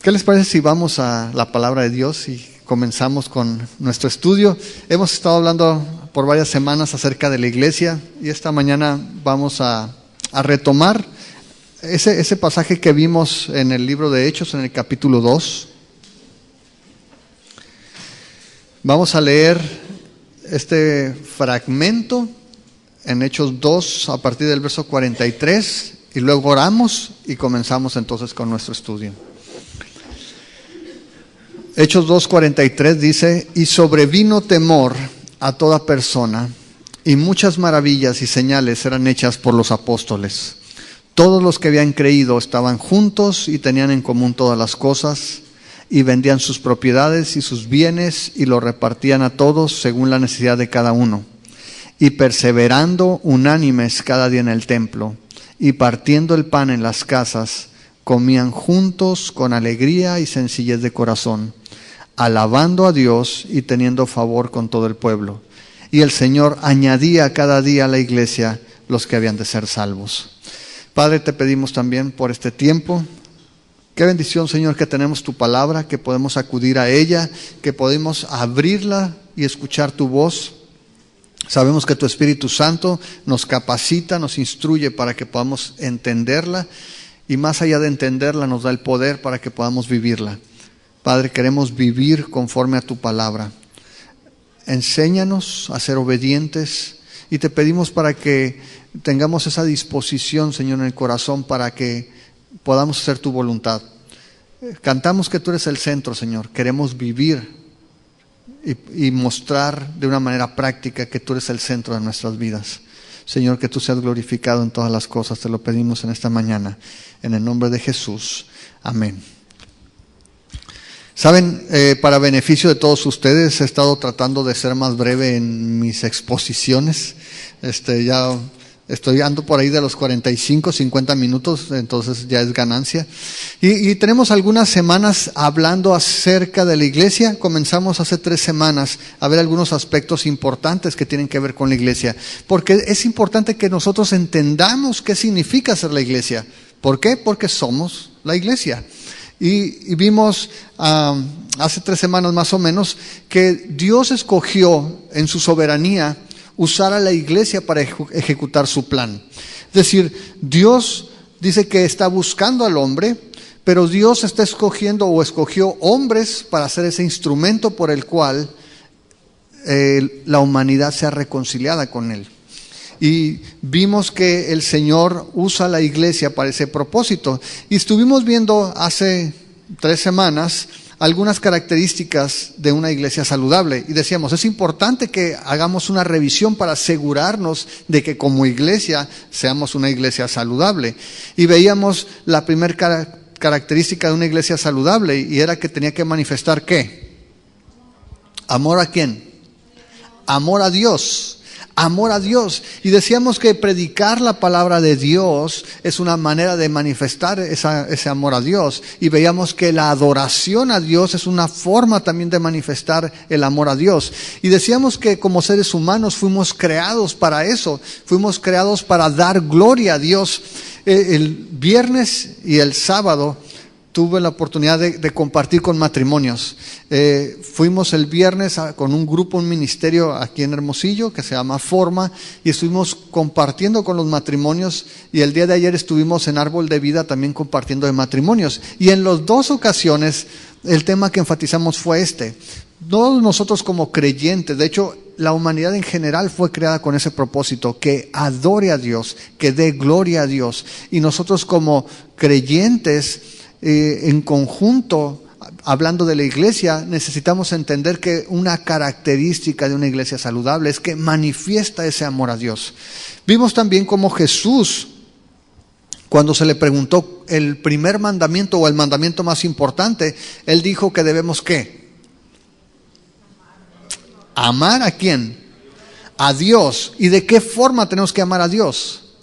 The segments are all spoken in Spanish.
¿Qué les parece si vamos a la palabra de Dios y comenzamos con nuestro estudio? Hemos estado hablando por varias semanas acerca de la iglesia y esta mañana vamos a retomar ese pasaje que vimos en el libro de Hechos, en el capítulo 2. Vamos a leer este fragmento en Hechos 2 a partir del verso 43 y luego oramos y comenzamos entonces con nuestro estudio. Hechos 2:43 dice: y sobrevino temor a toda persona, y muchas maravillas y señales eran hechas por los apóstoles. Todos los que habían creído estaban juntos y tenían en común todas las cosas, y vendían sus propiedades y sus bienes y lo repartían a todos según la necesidad de cada uno. Y perseverando unánimes cada día en el templo, y partiendo el pan en las casas, comían juntos con alegría y sencillez de corazón, alabando a Dios y teniendo favor con todo el pueblo. Y el Señor añadía cada día a la iglesia los que habían de ser salvos. Padre, te pedimos también por este tiempo. Qué bendición, Señor, que tenemos tu palabra, que podemos acudir a ella, que podemos abrirla y escuchar tu voz. Sabemos que tu Espíritu Santo nos capacita, nos instruye para que podamos entenderla, y más allá de entenderla nos da el poder para que podamos vivirla. Padre, queremos vivir conforme a tu palabra. Enséñanos a ser obedientes y te pedimos para que tengamos esa disposición, Señor, en el corazón para que podamos hacer tu voluntad. Cantamos que tú eres el centro, Señor. Queremos vivir y mostrar de una manera práctica que tú eres el centro de nuestras vidas. Señor, que tú seas glorificado en todas las cosas. Te lo pedimos en esta mañana. En el nombre de Jesús. Amén. Saben, para beneficio de todos ustedes, he estado tratando de ser más breve en mis exposiciones. Ya ando por ahí de los 45, 50 minutos, entonces ya es ganancia. Y tenemos algunas semanas hablando acerca de la iglesia. Comenzamos hace 3 semanas a ver algunos aspectos importantes que tienen que ver con la iglesia. Porque es importante que nosotros entendamos qué significa ser la iglesia. ¿Por qué? Porque somos la iglesia. Y vimos hace 3 semanas más o menos que Dios escogió en su soberanía usar a la iglesia para ejecutar su plan. Es decir, Dios dice que está buscando al hombre, pero Dios está escogiendo o escogió hombres para ser ese instrumento por el cual la humanidad sea reconciliada con Él. Y vimos que el Señor usa la iglesia para ese propósito. Y estuvimos viendo hace 3 semanas algunas características de una iglesia saludable. Y decíamos, es importante que hagamos una revisión para asegurarnos de que como iglesia seamos una iglesia saludable. Y veíamos la primera característica de una iglesia saludable, y era que tenía que manifestar ¿qué? ¿Amor a quién? Amor a Dios. Amor a Dios. Y decíamos que predicar la palabra de Dios es una manera de manifestar ese amor a Dios. Y veíamos que la adoración a Dios es una forma también de manifestar el amor a Dios. Y decíamos que como seres humanos fuimos creados para eso. Fuimos creados para dar gloria a Dios. El viernes y el sábado tuve la oportunidad de compartir con matrimonios. Fuimos el viernes con un grupo, un ministerio aquí en Hermosillo que se llama Forma, y estuvimos compartiendo con los matrimonios, y el día de ayer estuvimos en Árbol de Vida también compartiendo de matrimonios. Y en las 2 ocasiones el tema que enfatizamos fue este. Todos nosotros como creyentes, de hecho la humanidad en general fue creada con ese propósito, que adore a Dios, que dé gloria a Dios. Y nosotros como creyentes, en conjunto, hablando de la iglesia, necesitamos entender que una característica de una iglesia saludable es que manifiesta ese amor a Dios. Vimos también cómo Jesús, cuando se le preguntó el primer mandamiento o el mandamiento más importante, Él dijo que debemos ¿qué? ¿Amar a quién? A Dios. ¿Y de qué forma tenemos que amar a Dios?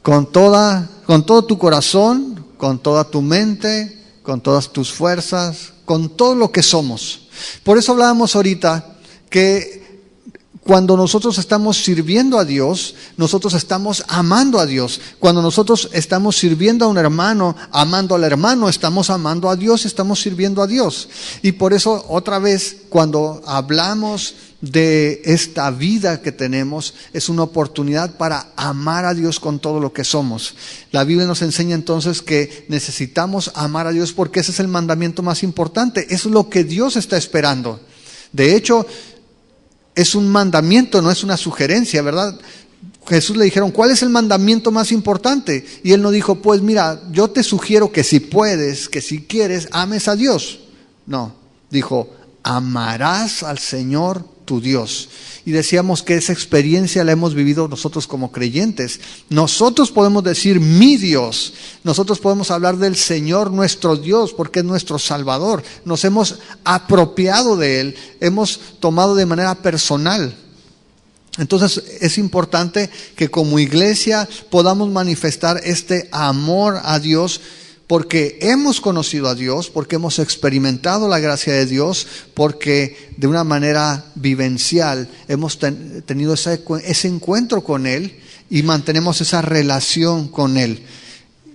Con todo tu corazón, con toda tu mente, con todas tus fuerzas, con todo lo que somos. Por eso hablábamos ahorita que Cuando nosotros estamos sirviendo a Dios, nosotros estamos amando a Dios. Cuando nosotros estamos sirviendo a un hermano, amando al hermano, estamos amando a Dios, estamos sirviendo a Dios. Y por eso, otra vez, cuando hablamos de esta vida que tenemos, es una oportunidad para amar a Dios con todo lo que somos. La Biblia nos enseña entonces que necesitamos amar a Dios porque ese es el mandamiento más importante. Eso es lo que Dios está esperando. De hecho, es un mandamiento, no es una sugerencia, ¿verdad? Jesús le dijeron, ¿cuál es el mandamiento más importante? Y él no dijo, pues mira, yo te sugiero que si puedes, que si quieres, ames a Dios. No, dijo, amarás al Señor tu Dios. Y decíamos que esa experiencia la hemos vivido nosotros como creyentes. Nosotros podemos decir mi Dios, nosotros podemos hablar del Señor nuestro Dios porque es nuestro Salvador. Nos hemos apropiado de Él, hemos tomado de manera personal. Entonces es importante que como iglesia podamos manifestar este amor a Dios porque hemos conocido a Dios, porque hemos experimentado la gracia de Dios, porque de una manera vivencial hemos tenido ese encuentro con Él y mantenemos esa relación con Él,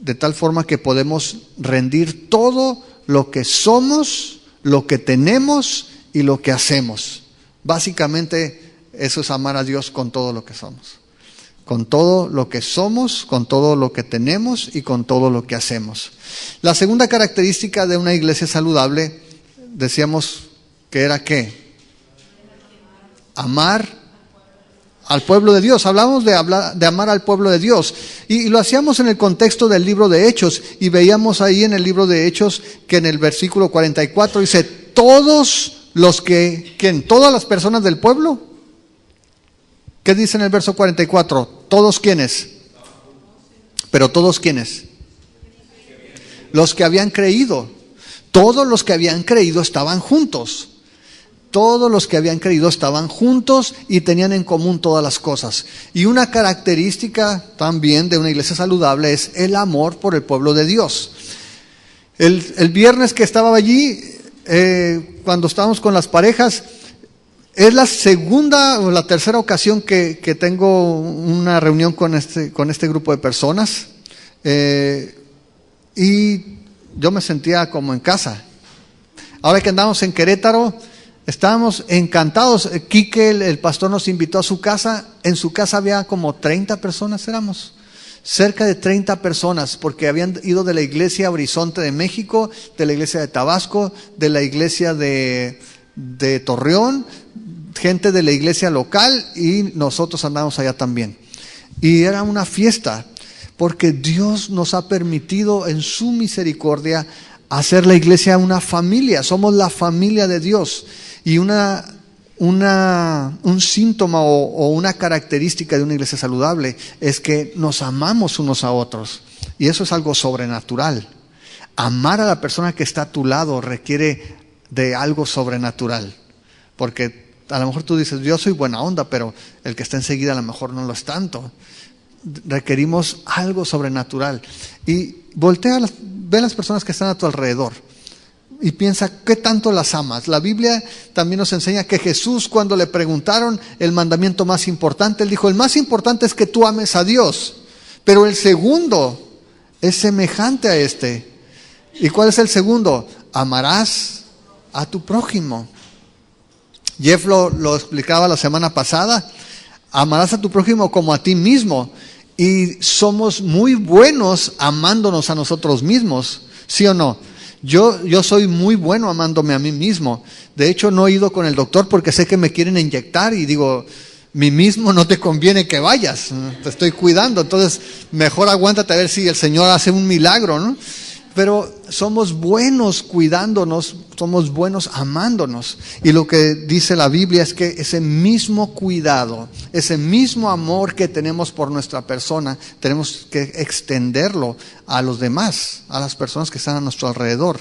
de tal forma que podemos rendir todo lo que somos, lo que tenemos y lo que hacemos. Básicamente eso es amar a Dios con todo lo que somos. Con todo lo que somos, con todo lo que tenemos y con todo lo que hacemos. La segunda característica de una iglesia saludable, decíamos que era ¿qué? Amar al pueblo de Dios. Hablamos de amar al pueblo de Dios. Y lo hacíamos en el contexto del libro de Hechos. Y veíamos ahí en el libro de Hechos que en el versículo 44 dice, todos los que, ¿quién? Todas las personas del pueblo. ¿Qué dice en el verso 44? ¿Todos quiénes? ¿Pero todos quiénes? Los que habían creído. Todos los que habían creído estaban juntos. Todos los que habían creído estaban juntos y tenían en común todas las cosas. Y una característica también de una iglesia saludable es el amor por el pueblo de Dios. El viernes que estaba allí, cuando estábamos con las parejas, es la segunda o la tercera ocasión que tengo una reunión con este grupo de personas y yo me sentía como en casa. Ahora que andamos en Querétaro, estábamos encantados. Quique, el pastor, nos invitó a su casa. En su casa había como 30 personas, éramos cerca de 30 personas, porque habían ido de la iglesia Horizonte de México, de la iglesia de Tabasco, de la iglesia de Torreón, gente de la iglesia local, y nosotros andamos allá también. Y era una fiesta, porque Dios nos ha permitido en su misericordia hacer la iglesia una familia. Somos la familia de Dios. Y un síntoma o una característica de una iglesia saludable es que nos amamos unos a otros. Y eso es algo sobrenatural. Amar a la persona que está a tu lado requiere de algo sobrenatural. Porque a lo mejor tú dices, yo soy buena onda, pero el que está enseguida a lo mejor no lo es tanto. Requerimos algo sobrenatural. Y voltea, ve a las personas que están a tu alrededor y piensa, ¿qué tanto las amas? La Biblia también nos enseña que Jesús, cuando le preguntaron el mandamiento más importante, él dijo, el más importante es que tú ames a Dios, pero el segundo es semejante a este. ¿Y cuál es el segundo? Amarás a tu prójimo. Jeff lo explicaba la semana pasada. Amarás a tu prójimo como a ti mismo. Y somos muy buenos amándonos a nosotros mismos, ¿sí o no? Yo soy muy bueno amándome a mí mismo. De hecho, no he ido con el doctor porque sé que me quieren inyectar y digo, mí mismo no te conviene que vayas, te estoy cuidando, entonces mejor aguántate a ver si el Señor hace un milagro, ¿no? Pero somos buenos cuidándonos, somos buenos amándonos. Y lo que dice la Biblia es que ese mismo cuidado, ese mismo amor que tenemos por nuestra persona, tenemos que extenderlo a los demás, a las personas que están a nuestro alrededor.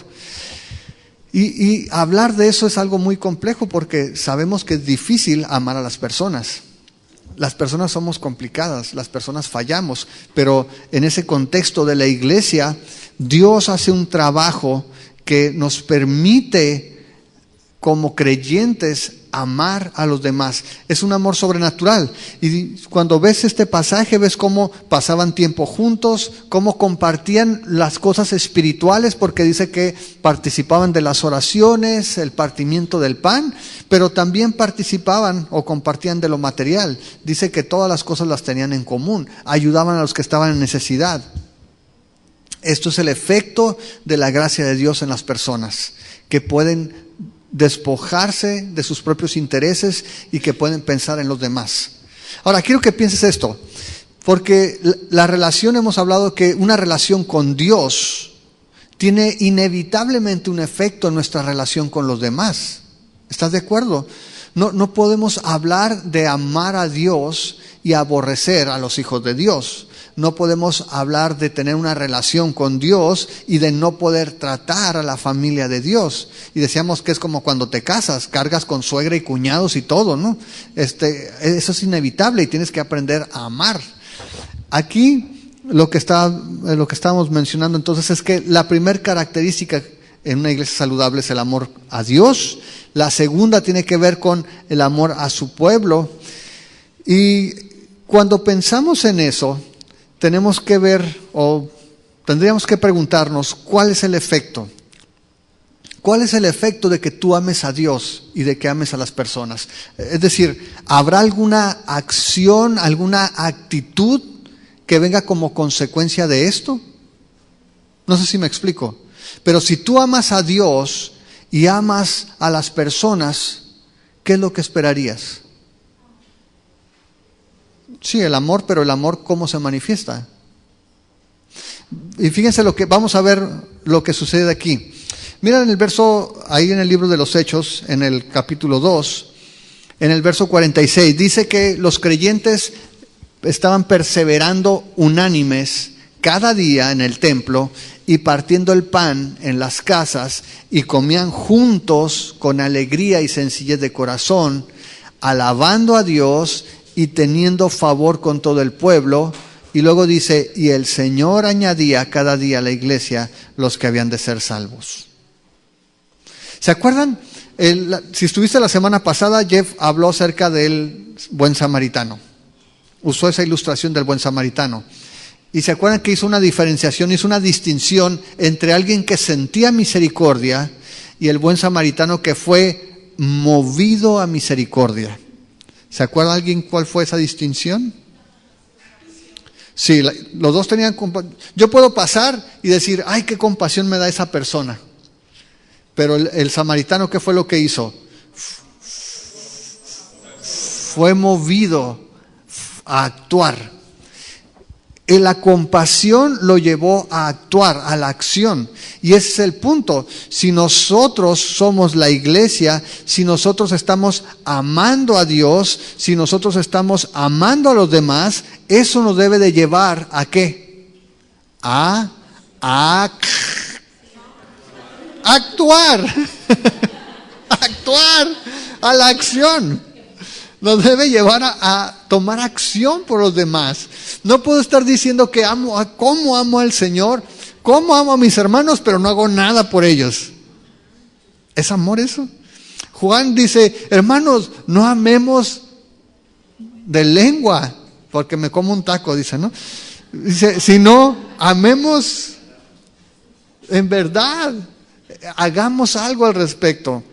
Y hablar de eso es algo muy complejo porque sabemos que es difícil amar a las personas. Las personas somos complicadas, las personas fallamos, pero en ese contexto de la iglesia, Dios hace un trabajo que nos permite como creyentes amar a los demás. Es un amor sobrenatural. Y cuando ves este pasaje, ves cómo pasaban tiempo juntos, cómo compartían las cosas espirituales, porque dice que participaban de las oraciones, el partimiento del pan, pero también participaban o compartían de lo material. Dice que todas las cosas las tenían en común, ayudaban a los que estaban en necesidad. Esto es el efecto de la gracia de Dios en las personas, que pueden despojarse de sus propios intereses y que pueden pensar en los demás. Ahora, quiero que pienses esto, porque la relación, hemos hablado que una relación con Dios tiene inevitablemente un efecto en nuestra relación con los demás. ¿Estás de acuerdo? No podemos hablar de amar a Dios y aborrecer a los hijos de Dios. No podemos hablar de tener una relación con Dios y de no poder tratar a la familia de Dios. Y decíamos que es como cuando te casas, cargas con suegra y cuñados y todo, ¿no? Eso es inevitable y tienes que aprender a amar. Aquí lo que estábamos mencionando entonces es que la primera característica en una iglesia saludable es el amor a Dios. La segunda tiene que ver con el amor a su pueblo. Y cuando pensamos en eso, tenemos que ver o tendríamos que preguntarnos cuál es el efecto. ¿Cuál es el efecto de que tú ames a Dios y de que ames a las personas? Es decir, ¿habrá alguna acción, alguna actitud que venga como consecuencia de esto? No sé si me explico. Pero si tú amas a Dios y amas a las personas, ¿qué es lo que esperarías? Sí, el amor, pero el amor, ¿cómo se manifiesta? Y fíjense vamos a ver lo que sucede aquí. Miren en el verso, ahí en el libro de los Hechos, en el capítulo 2, en el verso 46, dice que los creyentes estaban perseverando unánimes cada día en el templo y partiendo el pan en las casas y comían juntos con alegría y sencillez de corazón, alabando a Dios y teniendo favor con todo el pueblo. Y luego dice, y el Señor añadía cada día a la iglesia los que habían de ser salvos. ¿Se acuerdan? Si estuviste la semana pasada, Jeff habló acerca del buen samaritano. Usó esa ilustración del buen samaritano. Y se acuerdan que hizo una diferenciación, hizo una distinción entre alguien que sentía misericordia y el buen samaritano que fue movido a misericordia. ¿Se acuerda alguien cuál fue esa distinción? Sí, los dos tenían compasión. Yo puedo pasar y decir, ay, qué compasión me da esa persona. Pero el samaritano, ¿qué fue lo que hizo? Fue movido a actuar. Y la compasión lo llevó a actuar, a la acción. Y ese es el punto. Si nosotros somos la iglesia, si nosotros estamos amando a Dios, si nosotros estamos amando a los demás, eso nos debe de llevar ¿a qué? A actuar. Actuar, a la acción. Nos debe llevar a tomar acción por los demás. No puedo estar diciendo que cómo amo al Señor, cómo amo a mis hermanos, pero no hago nada por ellos. ¿Es amor eso? Juan dice, hermanos, no amemos de lengua, porque me como un taco, dice, ¿no? Dice, sino amemos en verdad, hagamos algo al respecto.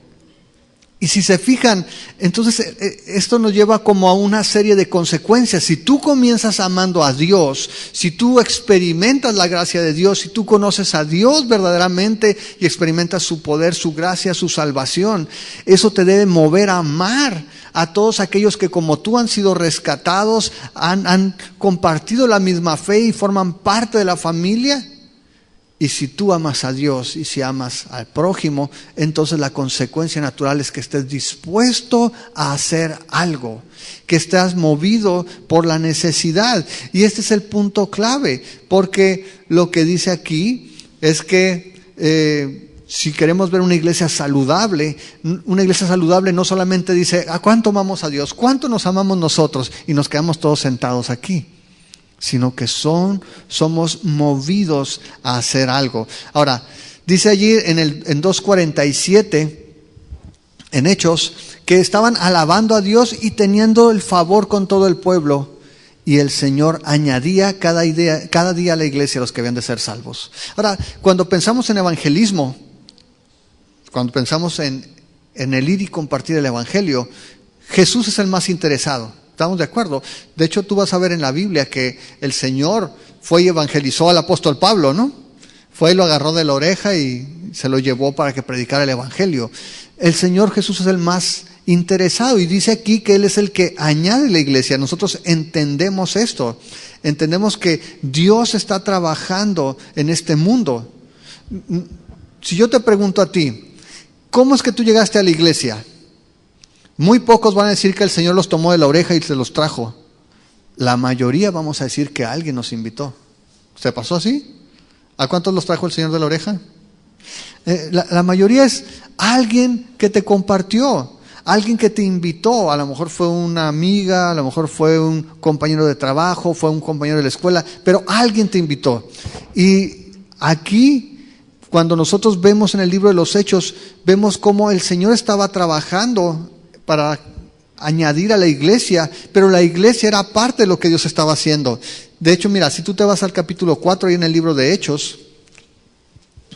Y si se fijan, entonces esto nos lleva como a una serie de consecuencias. Si tú comienzas amando a Dios, si tú experimentas la gracia de Dios, si tú conoces a Dios verdaderamente y experimentas su poder, su gracia, su salvación, eso te debe mover a amar a todos aquellos que como tú han sido rescatados, han compartido la misma fe y forman parte de la familia. Y si tú amas a Dios y si amas al prójimo, entonces la consecuencia natural es que estés dispuesto a hacer algo, que estés movido por la necesidad. Y este es el punto clave, porque lo que dice aquí es que si queremos ver una iglesia saludable no solamente dice, ¿a cuánto amamos a Dios? ¿Cuánto nos amamos nosotros? Y nos quedamos todos sentados aquí. Sino que somos movidos a hacer algo. Ahora, dice allí en 2:47, en Hechos, que estaban alabando a Dios y teniendo el favor con todo el pueblo. Y el Señor añadía cada día a la iglesia a los que habían de ser salvos. Ahora, cuando pensamos en evangelismo, cuando pensamos en el ir y compartir el evangelio, Jesús es el más interesado. ¿Estamos de acuerdo? De hecho, tú vas a ver en la Biblia que el Señor fue y evangelizó al apóstol Pablo, ¿no? Fue y lo agarró de la oreja y se lo llevó para que predicara el evangelio. El Señor Jesús es el más interesado y dice aquí que Él es el que añade la iglesia. Nosotros entendemos esto, entendemos que Dios está trabajando en este mundo. Si yo te pregunto a ti, ¿cómo es que tú llegaste a la iglesia? Muy pocos van a decir que el Señor los tomó de la oreja y se los trajo. La mayoría vamos a decir que alguien nos invitó. ¿Se pasó así? ¿A cuántos los trajo el Señor de la oreja? La mayoría es alguien que te compartió, alguien que te invitó. A lo mejor fue una amiga, a lo mejor fue un compañero de trabajo, fue un compañero de la escuela, pero alguien te invitó. Y aquí, cuando nosotros vemos en el libro de los Hechos, vemos cómo el Señor estaba trabajando para añadir a la iglesia, pero la iglesia era parte de lo que Dios estaba haciendo. De hecho, mira, si tú te vas al capítulo 4 ahí en el libro de Hechos,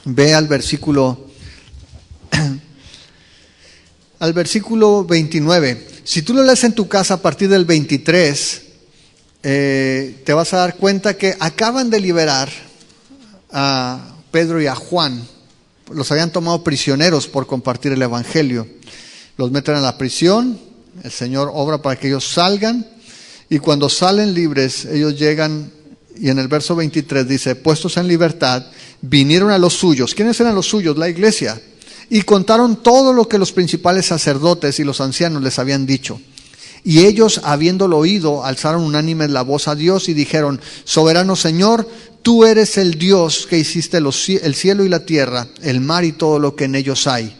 ve al versículo 29. Si tú lo lees en tu casa a partir del 23, te vas a dar cuenta que acaban de liberar a Pedro y a Juan. Los habían tomado prisioneros por compartir el evangelio. Los meten a la prisión, el Señor obra para que ellos salgan, y cuando salen libres, ellos llegan, y en el verso 23 dice, puestos en libertad, vinieron a los suyos. ¿Quiénes eran los suyos? La iglesia. Y contaron todo lo que los principales sacerdotes y los ancianos les habían dicho. Y ellos, habiéndolo oído, alzaron unánimes la voz a Dios y dijeron, soberano Señor, tú eres el Dios que hiciste el cielo y la tierra, el mar y todo lo que en ellos hay.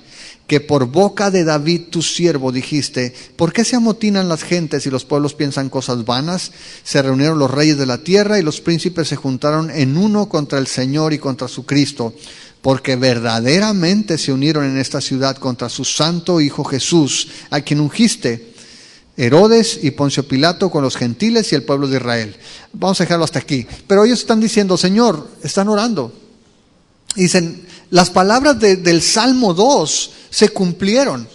Que por boca de David tu siervo dijiste, ¿por qué se amotinan las gentes y los pueblos piensan cosas vanas? Se reunieron los reyes de la tierra y los príncipes se juntaron en uno contra el Señor y contra su Cristo, porque verdaderamente se unieron en esta ciudad contra su santo Hijo Jesús, a quien ungiste, Herodes y Poncio Pilato con los gentiles y el pueblo de Israel. Vamos a dejarlo hasta aquí. Pero ellos están diciendo, Señor, están orando. Dicen, las palabras del Salmo 2 se cumplieron.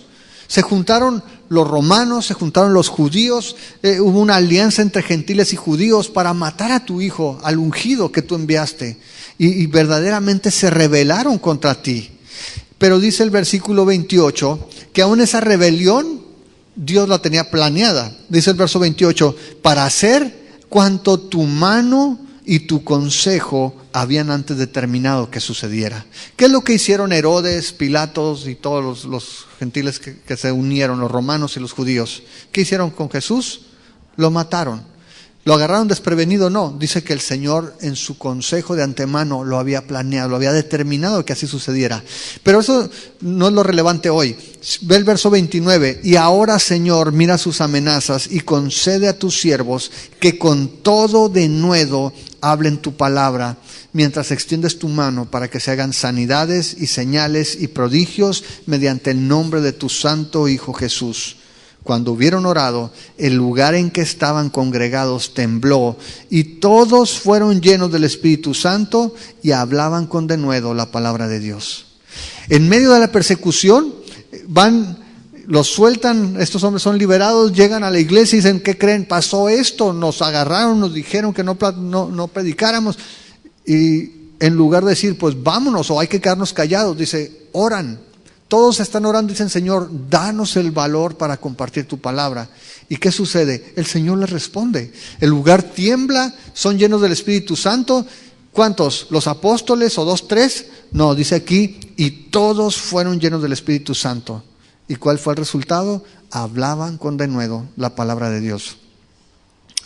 Se juntaron los romanos, se juntaron los judíos, hubo una alianza entre gentiles y judíos para matar a tu hijo, al ungido que tú enviaste, y verdaderamente se rebelaron contra ti. Pero dice el versículo 28 que aún esa rebelión Dios la tenía planeada. Dice el verso 28, para hacer cuanto tu mano y tu consejo habían antes determinado que sucediera. ¿Qué es lo que hicieron Herodes, Pilatos y todos los gentiles que se unieron, los romanos y los judíos? ¿Qué hicieron con Jesús? Lo mataron. ¿Lo agarraron desprevenido? No. Dice que el Señor en su consejo de antemano lo había planeado, lo había determinado que así sucediera. Pero eso no es lo relevante hoy. Ve el verso 29. Y ahora, Señor, mira sus amenazas y concede a tus siervos que con todo denuedo hablen tu palabra, mientras extiendes tu mano para que se hagan sanidades y señales y prodigios mediante el nombre de tu santo Hijo Jesús. Cuando hubieron orado, el lugar en que estaban congregados tembló y todos fueron llenos del Espíritu Santo y hablaban con denuedo la palabra de Dios. En medio de la persecución, los sueltan, estos hombres son liberados, llegan a la iglesia y dicen, ¿qué creen? Pasó esto, nos agarraron, nos dijeron que no predicáramos. Y en lugar de decir, pues vámonos o hay que quedarnos callados, dice, oran. Todos están orando y dicen, Señor, danos el valor para compartir tu palabra. ¿Y qué sucede? El Señor les responde. El lugar tiembla, son llenos del Espíritu Santo. ¿Cuántos? ¿Los apóstoles o 2, 3? No, dice aquí, y todos fueron llenos del Espíritu Santo. ¿Y cuál fue el resultado? Hablaban con denuedo la palabra de Dios.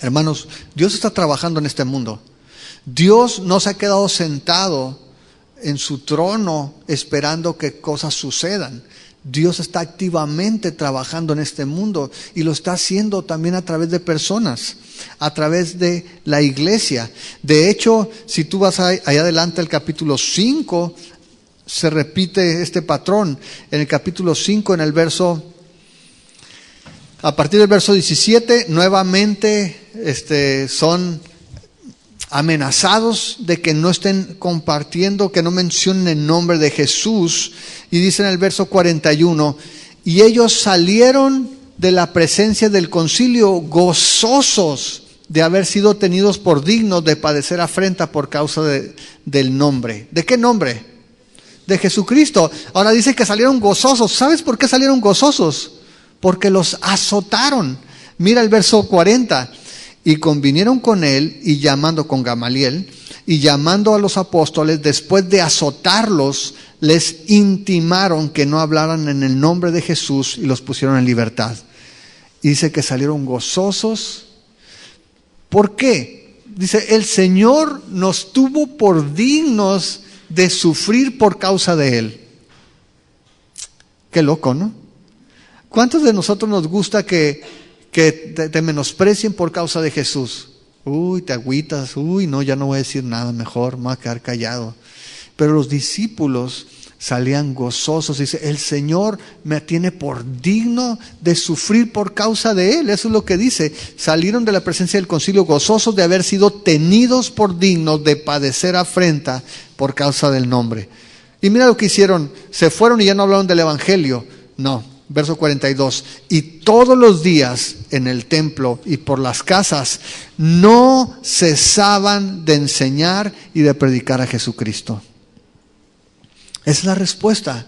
Hermanos, Dios está trabajando en este mundo. Dios no se ha quedado sentado en su trono esperando que cosas sucedan. Dios está activamente trabajando en este mundo y lo está haciendo también a través de personas, a través de la iglesia. De hecho, si tú vas allá adelante al capítulo 5, se repite este patrón. En el capítulo 5, a partir del verso 17, nuevamente son amenazados de que no estén compartiendo, que no mencionen el nombre de Jesús. Y dice en el verso 41, y ellos salieron de la presencia del concilio gozosos de haber sido tenidos por dignos de padecer afrenta por causa del nombre. ¿De qué nombre? De Jesucristo. Ahora dice que salieron gozosos. ¿Sabes por qué salieron gozosos? Porque los azotaron. Mira el verso 40. Y convinieron con él y llamando con Gamaliel y llamando a los apóstoles, después de azotarlos, les intimaron que no hablaran en el nombre de Jesús y los pusieron en libertad. Y dice que salieron gozosos. ¿Por qué? Dice, el Señor nos tuvo por dignos de sufrir por causa de Él. Qué loco, ¿no? ¿Cuántos de nosotros nos gusta que te menosprecien por causa de Jesús? Uy, te agüitas, no, ya no voy a decir nada, mejor me voy a quedar callado. Pero los discípulos salían gozosos. Dice, el Señor me tiene por digno de sufrir por causa de Él. Eso es lo que dice. Salieron de la presencia del concilio gozosos de haber sido tenidos por dignos de padecer afrenta por causa del nombre. Y mira lo que hicieron. Se fueron y ya no hablaron del evangelio. No. Verso 42. Y todos los días en el templo y por las casas no cesaban de enseñar y de predicar a Jesucristo. Esa es la respuesta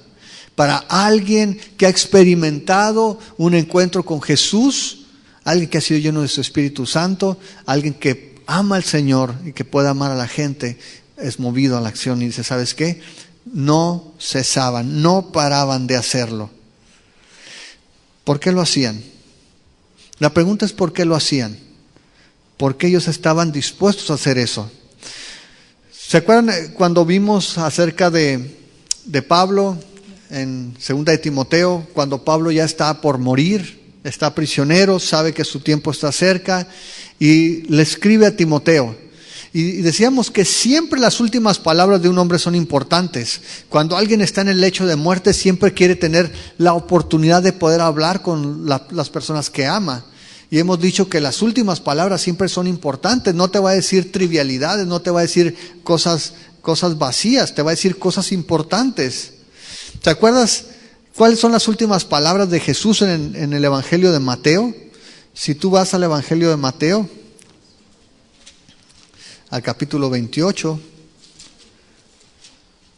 para alguien que ha experimentado un encuentro con Jesús, alguien que ha sido lleno de su Espíritu Santo, alguien que ama al Señor y que puede amar a la gente, es movido a la acción y dice, ¿sabes qué? No cesaban, no paraban de hacerlo. ¿Por qué lo hacían? La pregunta es ¿por qué lo hacían? Porque ellos estaban dispuestos a hacer eso. ¿Se acuerdan cuando vimos acerca de Pablo en 2 de Timoteo, cuando Pablo ya está por morir, está prisionero, sabe que su tiempo está cerca y le escribe a Timoteo? Y decíamos que siempre las últimas palabras de un hombre son importantes. Cuando alguien está en el lecho de muerte, siempre quiere tener la oportunidad de poder hablar con las personas que ama. Y hemos dicho que las últimas palabras siempre son importantes. No te va a decir trivialidades, no te va a decir cosas vacías, te va a decir cosas importantes. ¿Te acuerdas cuáles son las últimas palabras de Jesús en el Evangelio de Mateo? Si tú vas al Evangelio de Mateo, al capítulo 28,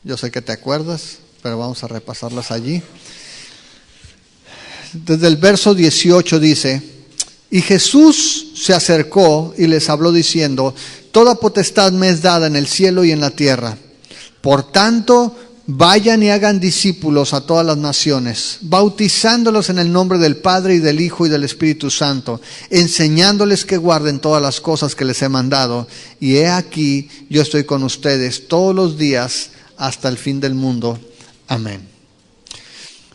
yo sé que te acuerdas, pero vamos a repasarlas allí. Desde el verso 18 dice, y Jesús se acercó y les habló diciendo, toda potestad me es dada en el cielo y en la tierra. Por tanto, vayan y hagan discípulos a todas las naciones, bautizándolos en el nombre del Padre y del Hijo y del Espíritu Santo, enseñándoles que guarden todas las cosas que les he mandado. Y he aquí, yo estoy con ustedes todos los días hasta el fin del mundo. Amén.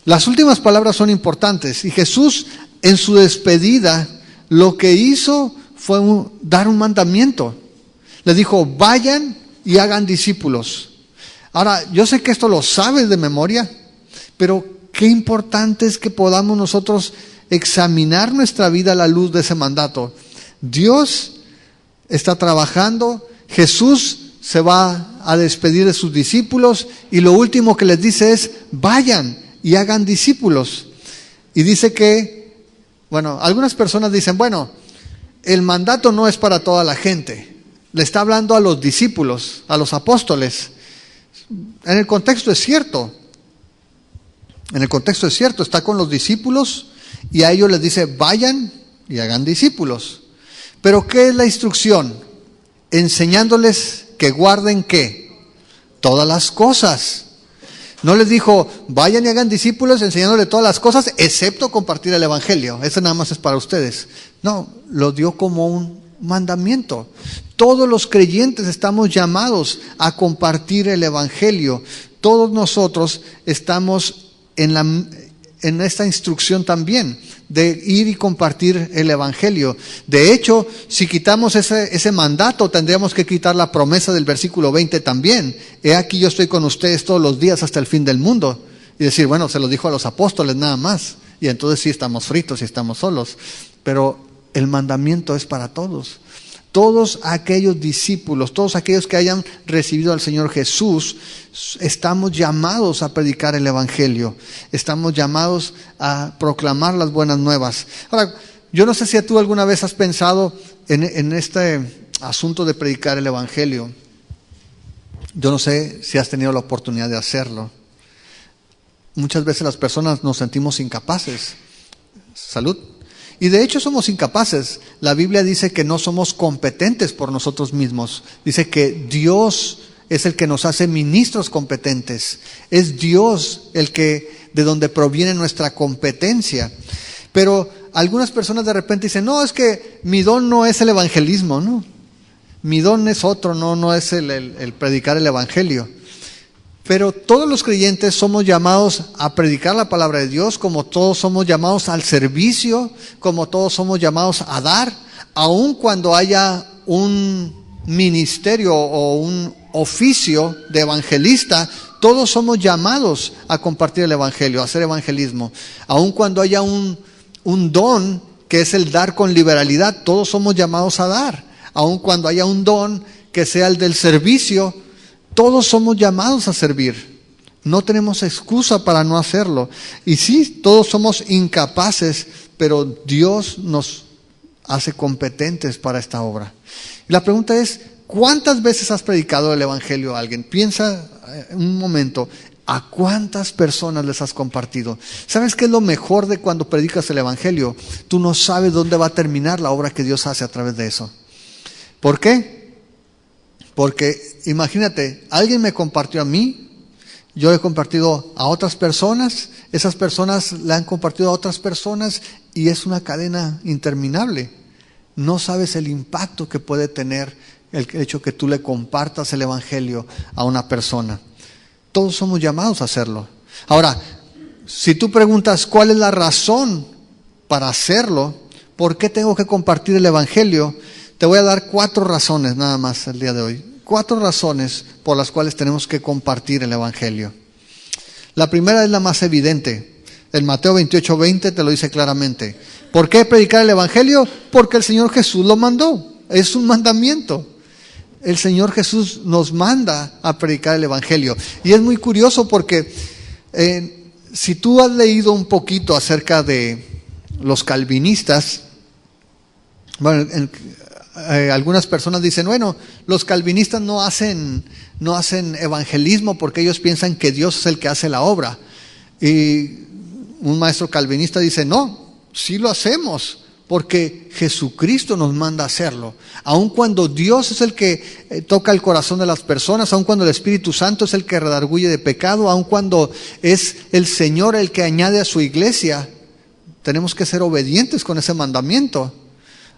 Las últimas palabras son importantes y Jesús en su despedida lo que hizo fue dar un mandamiento. Le dijo, vayan y hagan discípulos. Ahora, yo sé que esto lo sabes de memoria, pero qué importante es que podamos nosotros examinar nuestra vida a la luz de ese mandato. Dios está trabajando, Jesús se va a despedir de sus discípulos y lo último que les dice es, vayan y hagan discípulos. Y dice que, algunas personas dicen, el mandato no es para toda la gente, le está hablando a los discípulos, a los apóstoles. En el contexto es cierto, está con los discípulos y a ellos les dice, vayan y hagan discípulos. Pero ¿qué es la instrucción? Enseñándoles que guarden ¿qué? Todas las cosas. No les dijo, vayan y hagan discípulos enseñándoles todas las cosas, excepto compartir el evangelio. Eso nada más es para ustedes. No, lo dio como un mandamiento. Todos los creyentes estamos llamados a compartir el evangelio. Todos nosotros estamos en esta instrucción también, de ir y compartir el Evangelio. De hecho, si quitamos ese mandato, tendríamos que quitar la promesa del versículo 20 también. He aquí yo estoy con ustedes todos los días hasta el fin del mundo. Y decir, bueno, se lo dijo a los apóstoles nada más. Y entonces sí estamos fritos y estamos solos. Pero el mandamiento es para todos. Todos aquellos discípulos, todos aquellos que hayan recibido al Señor Jesús, estamos llamados a predicar el Evangelio. Estamos llamados a proclamar las buenas nuevas. Ahora, yo no sé si tú alguna vez has pensado en este asunto de predicar el Evangelio. Yo no sé si has tenido la oportunidad de hacerlo. Muchas veces las personas nos sentimos incapaces. Salud. Y de hecho somos incapaces. La Biblia dice que no somos competentes por nosotros mismos. Dice que Dios es el que nos hace ministros competentes. Es Dios el que, de donde proviene nuestra competencia. Pero algunas personas de repente dicen, no, es que mi don no es el evangelismo, ¿no? Mi don es otro, no es el predicar el evangelio. Pero todos los creyentes somos llamados a predicar la palabra de Dios, como todos somos llamados al servicio, como todos somos llamados a dar, aun cuando haya un ministerio o un oficio de evangelista, todos somos llamados a compartir el evangelio, a hacer evangelismo. Aun cuando haya un don que es el dar con liberalidad, todos somos llamados a dar. Aun cuando haya un don que sea el del servicio, todos somos llamados a servir. No tenemos excusa para no hacerlo. Y sí, todos somos incapaces, pero Dios nos hace competentes para esta obra. Y la pregunta es, ¿cuántas veces has predicado el Evangelio a alguien? Piensa un momento, ¿a cuántas personas les has compartido? ¿Sabes qué es lo mejor de cuando predicas el Evangelio? Tú no sabes dónde va a terminar la obra que Dios hace a través de eso. ¿Por qué? Porque imagínate, alguien me compartió a mí, yo he compartido a otras personas, esas personas la han compartido a otras personas y es una cadena interminable. No sabes el impacto que puede tener el hecho que tú le compartas el Evangelio a una persona. Todos somos llamados a hacerlo. Ahora, si tú preguntas cuál es la razón para hacerlo, ¿por qué tengo que compartir el Evangelio? Te voy a dar 4 razones nada más el día de hoy. 4 razones por las cuales tenemos que compartir el Evangelio. La primera es la más evidente. En Mateo 28:20 te lo dice claramente. ¿Por qué predicar el Evangelio? Porque el Señor Jesús lo mandó. Es un mandamiento. El Señor Jesús nos manda a predicar el Evangelio. Y es muy curioso porque si tú has leído un poquito acerca de los calvinistas, bueno, algunas personas dicen, bueno, los calvinistas no hacen evangelismo porque ellos piensan que Dios es el que hace la obra. Y un maestro calvinista dice, no, sí lo hacemos porque Jesucristo nos manda a hacerlo. Aun cuando Dios es el que toca el corazón de las personas, aun cuando el Espíritu Santo es el que redarguye de pecado, aun cuando es el Señor el que añade a su iglesia, tenemos que ser obedientes con ese mandamiento.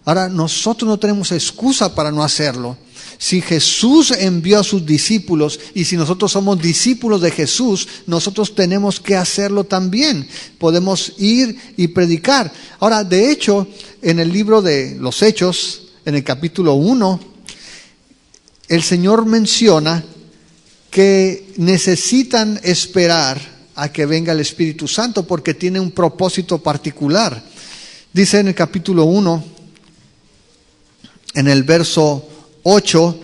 Ahora, nosotros no tenemos excusa para no hacerlo. Si Jesús envió a sus discípulos y si nosotros somos discípulos de Jesús, nosotros tenemos que hacerlo también. Podemos ir y predicar. Ahora, de hecho, en el libro de los Hechos, en el capítulo 1, el Señor menciona que necesitan esperar a que venga el Espíritu Santo porque tiene un propósito particular. Dice en el capítulo 1, en el verso 8,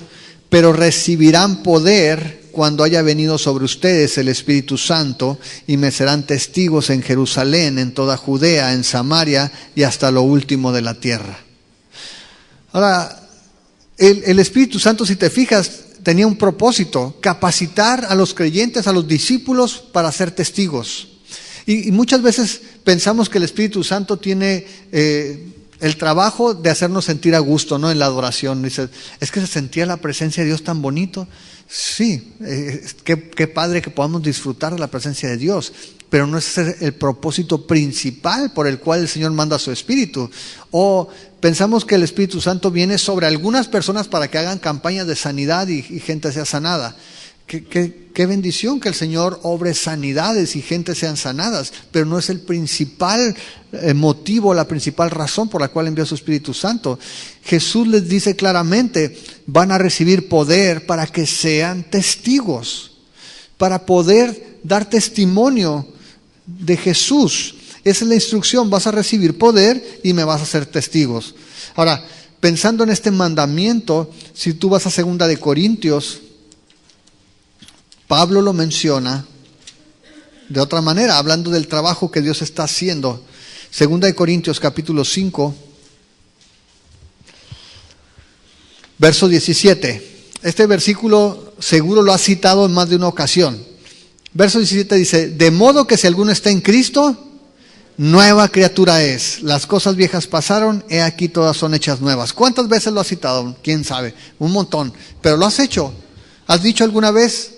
pero recibirán poder cuando haya venido sobre ustedes el Espíritu Santo y me serán testigos en Jerusalén, en toda Judea, en Samaria y hasta lo último de la tierra. Ahora, el Espíritu Santo, si te fijas, tenía un propósito: capacitar a los creyentes, a los discípulos para ser testigos. Y muchas veces pensamos que el Espíritu Santo tiene el trabajo de hacernos sentir a gusto, ¿no? En la adoración. Dices, es que se sentía la presencia de Dios tan bonito. Sí, qué padre que podamos disfrutar de la presencia de Dios, pero no es el propósito principal por el cual el Señor manda a su Espíritu. O pensamos que el Espíritu Santo viene sobre algunas personas para que hagan campañas de sanidad y gente sea sanada. Qué bendición que el Señor obre sanidades y gente sean sanadas, pero no es el principal motivo, la principal razón por la cual envió su Espíritu Santo. Jesús les dice claramente, van a recibir poder para que sean testigos, para poder dar testimonio de Jesús. Esa es la instrucción, vas a recibir poder y me vas a hacer testigos. Ahora, pensando en este mandamiento, si tú vas a 2 de Corintios, Pablo lo menciona de otra manera, hablando del trabajo que Dios está haciendo. 2 de Corintios capítulo 5, verso 17. Este versículo seguro lo ha citado en más de una ocasión. Verso 17 dice, de modo que si alguno está en Cristo, nueva criatura es. Las cosas viejas pasaron, he aquí todas son hechas nuevas. ¿Cuántas veces lo has citado? ¿Quién sabe? Un montón. Pero lo has hecho. ¿Has dicho alguna vez?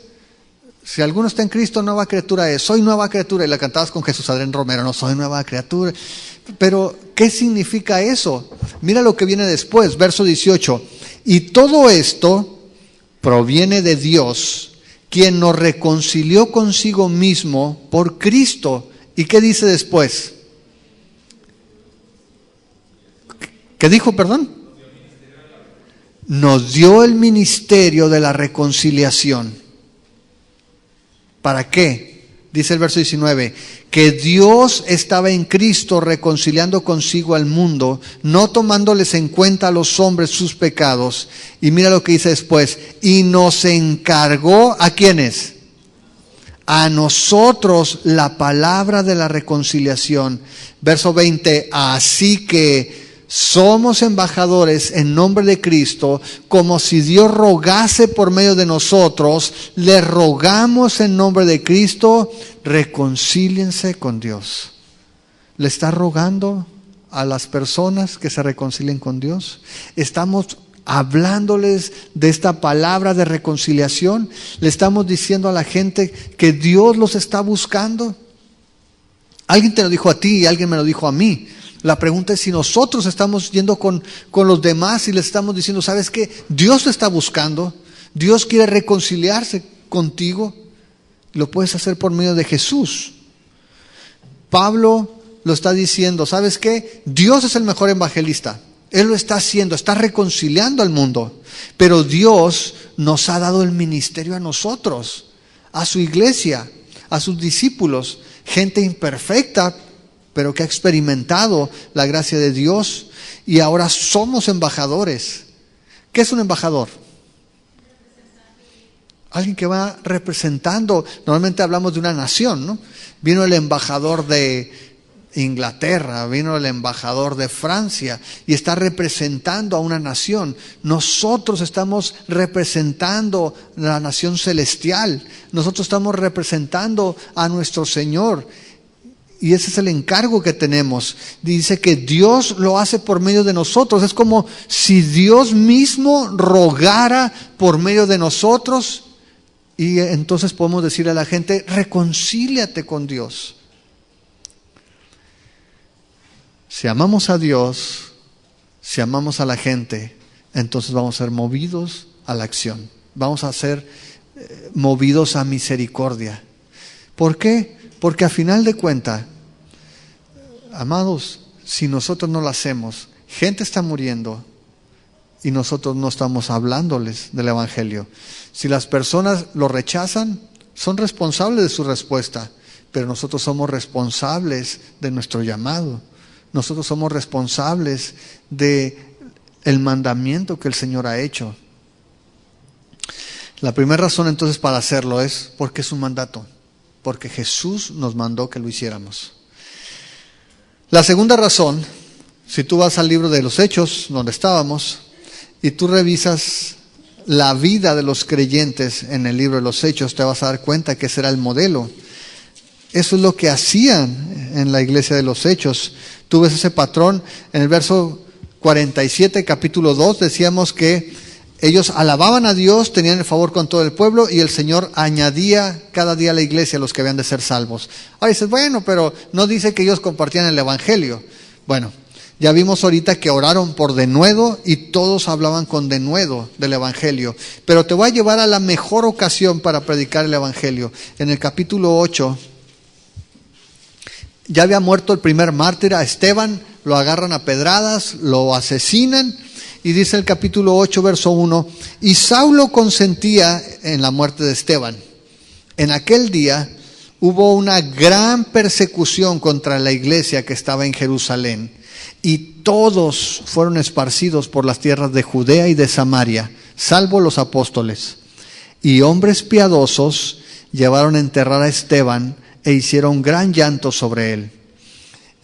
Si alguno está en Cristo, nueva criatura es. Soy nueva criatura. Y la cantabas con Jesús Adrián Romero. No, soy nueva criatura. Pero, ¿qué significa eso? Mira lo que viene después. Verso 18. Y todo esto proviene de Dios, quien nos reconcilió consigo mismo por Cristo. ¿Y qué dice después? ¿Qué dijo, perdón? Nos dio el ministerio de la reconciliación. ¿Para qué? Dice el verso 19, que Dios estaba en Cristo reconciliando consigo al mundo, no tomándoles en cuenta a los hombres sus pecados. Y mira lo que dice después, y nos encargó, ¿a quiénes? A nosotros la palabra de la reconciliación. Verso 20, así que somos embajadores en nombre de Cristo, como si Dios rogase por medio de nosotros, le rogamos en nombre de Cristo, reconcíliense con Dios. ¿Le está rogando a las personas que se reconcilien con Dios? ¿Estamos hablándoles de esta palabra de reconciliación? ¿Le estamos diciendo a la gente que Dios los está buscando? Alguien te lo dijo a ti y alguien me lo dijo a mí. La pregunta es si nosotros estamos yendo con los demás y les estamos diciendo, ¿sabes qué? Dios te está buscando, Dios quiere reconciliarse contigo. Lo puedes hacer por medio de Jesús. Pablo lo está diciendo, ¿sabes qué? Dios es el mejor evangelista. Él lo está haciendo, está reconciliando al mundo. Pero Dios nos ha dado el ministerio a nosotros, a su iglesia, a sus discípulos, gente imperfecta, pero que ha experimentado la gracia de Dios, y ahora somos embajadores. ¿Qué es un embajador? Alguien que va representando. Normalmente hablamos de una nación, ¿no? Vino el embajador de Inglaterra, vino el embajador de Francia y está representando a una nación. Nosotros estamos representando a la nación celestial. Nosotros estamos representando a nuestro Señor. Y ese es el encargo que tenemos. Dice que Dios lo hace por medio de nosotros. Es como si Dios mismo rogara por medio de nosotros. Y entonces podemos decirle a la gente, reconcíliate con Dios. Si amamos a Dios, si amamos a la gente, entonces vamos a ser movidos a la acción. Vamos a ser movidos a misericordia. ¿Por qué? Porque a final de cuentas, amados, si nosotros no lo hacemos, gente está muriendo y nosotros no estamos hablándoles del Evangelio. Si las personas lo rechazan, son responsables de su respuesta, pero nosotros somos responsables de nuestro llamado. Nosotros somos responsables de el mandamiento que el Señor ha hecho. La primera razón entonces para hacerlo es porque es un mandato. Porque Jesús nos mandó que lo hiciéramos. La segunda razón, si tú vas al libro de los Hechos, donde estábamos, y tú revisas la vida de los creyentes en el libro de los Hechos, te vas a dar cuenta que ese era el modelo. Eso es lo que hacían en la iglesia de los Hechos. Tú ves ese patrón en el verso 47, capítulo 2, decíamos que ellos alababan a Dios, tenían el favor con todo el pueblo y el Señor añadía cada día a la iglesia a los que habían de ser salvos. Ahora dices, bueno, pero no dice que ellos compartían el Evangelio. Bueno, Ya vimos ahorita que oraron por denuedo y todos hablaban con denuedo del Evangelio. Pero te voy a llevar a la mejor ocasión para predicar el Evangelio. En el capítulo 8, ya había muerto el primer mártir, a Esteban, lo agarran a pedradas, lo asesinan. Y dice el capítulo 8, verso 1, y Saulo consentía en la muerte de Esteban. En aquel día hubo una gran persecución contra la iglesia que estaba en Jerusalén. Y todos fueron esparcidos por las tierras de Judea y de Samaria, salvo los apóstoles. Y hombres piadosos llevaron a enterrar a Esteban e hicieron gran llanto sobre él.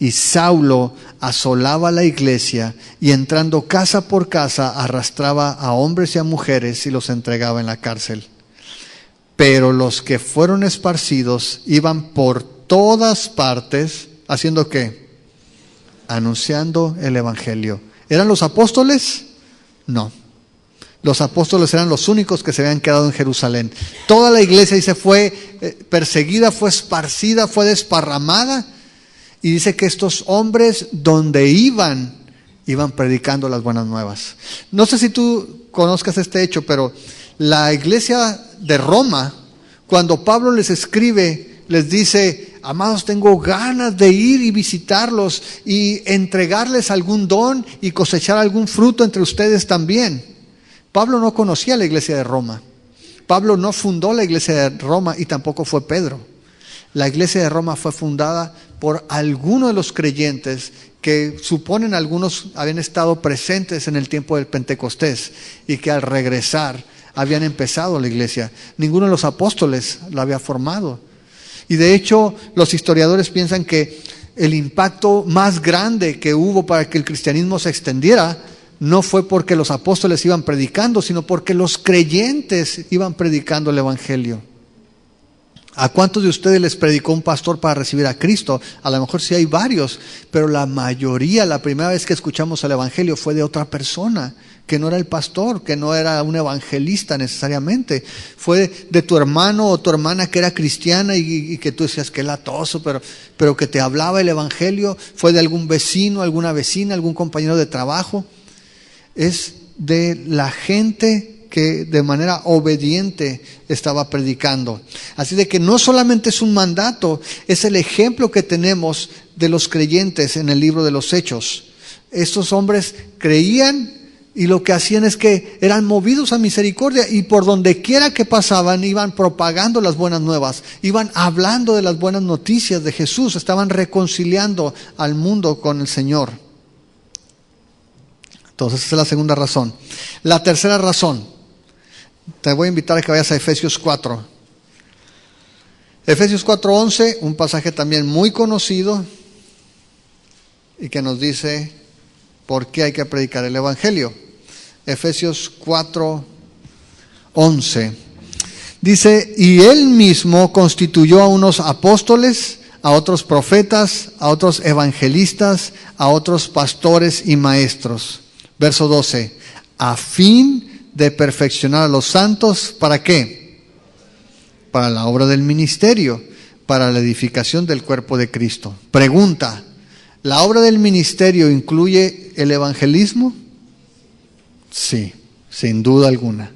Y Saulo asolaba la iglesia y entrando casa por casa arrastraba a hombres y a mujeres y los entregaba en la cárcel. Pero los que fueron esparcidos iban por todas partes, ¿haciendo qué? Anunciando el Evangelio. ¿Eran los apóstoles? No. Los apóstoles eran los únicos que se habían quedado en Jerusalén. Toda la iglesia dice fue perseguida, fue esparcida, fue desparramada. Y dice que estos hombres donde iban predicando las buenas nuevas. No sé si tú conozcas este hecho, pero la iglesia de Roma, cuando Pablo les escribe, les dice: amados, tengo ganas de ir y visitarlos y entregarles algún don y cosechar algún fruto entre ustedes también. Pablo no conocía la iglesia de Roma. Pablo no fundó la iglesia de Roma y tampoco fue Pedro. La iglesia de Roma fue fundada por algunos de los creyentes que suponen algunos habían estado presentes en el tiempo del Pentecostés y que al regresar habían empezado la iglesia. Ninguno de los apóstoles la había formado. Y de hecho, los historiadores piensan que el impacto más grande que hubo para que el cristianismo se extendiera no fue porque los apóstoles iban predicando, sino porque los creyentes iban predicando el Evangelio. ¿A cuántos de ustedes les predicó un pastor para recibir a Cristo? A lo mejor sí hay varios, pero la mayoría, la primera vez que escuchamos el Evangelio fue de otra persona, que no era el pastor, que no era un evangelista necesariamente. Fue de tu hermano o tu hermana que era cristiana y que tú decías que latoso, pero que te hablaba el Evangelio. Fue de algún vecino, alguna vecina, algún compañero de trabajo. Es de la gente que de manera obediente estaba predicando. Así de que no solamente es un mandato, es el ejemplo que tenemos de los creyentes en el libro de los Hechos. Estos hombres creían y lo que hacían es que eran movidos a misericordia y por donde quiera que pasaban iban propagando las buenas nuevas, iban hablando de las buenas noticias de Jesús, estaban reconciliando al mundo con el Señor. Entonces esa es la segunda razón. La tercera razón, te voy a invitar a que vayas a Efesios 4. Efesios 4:11, un pasaje también muy conocido y que nos dice por qué hay que predicar el Evangelio. Efesios 4:11 dice: y él mismo constituyó a unos apóstoles, a otros profetas, a otros evangelistas, a otros pastores y maestros. Verso 12, a fin de perfeccionar a los santos, ¿para qué? Para la obra del ministerio, para la edificación del cuerpo de Cristo. Pregunta: ¿la obra del ministerio incluye el evangelismo? Sí, sin duda alguna.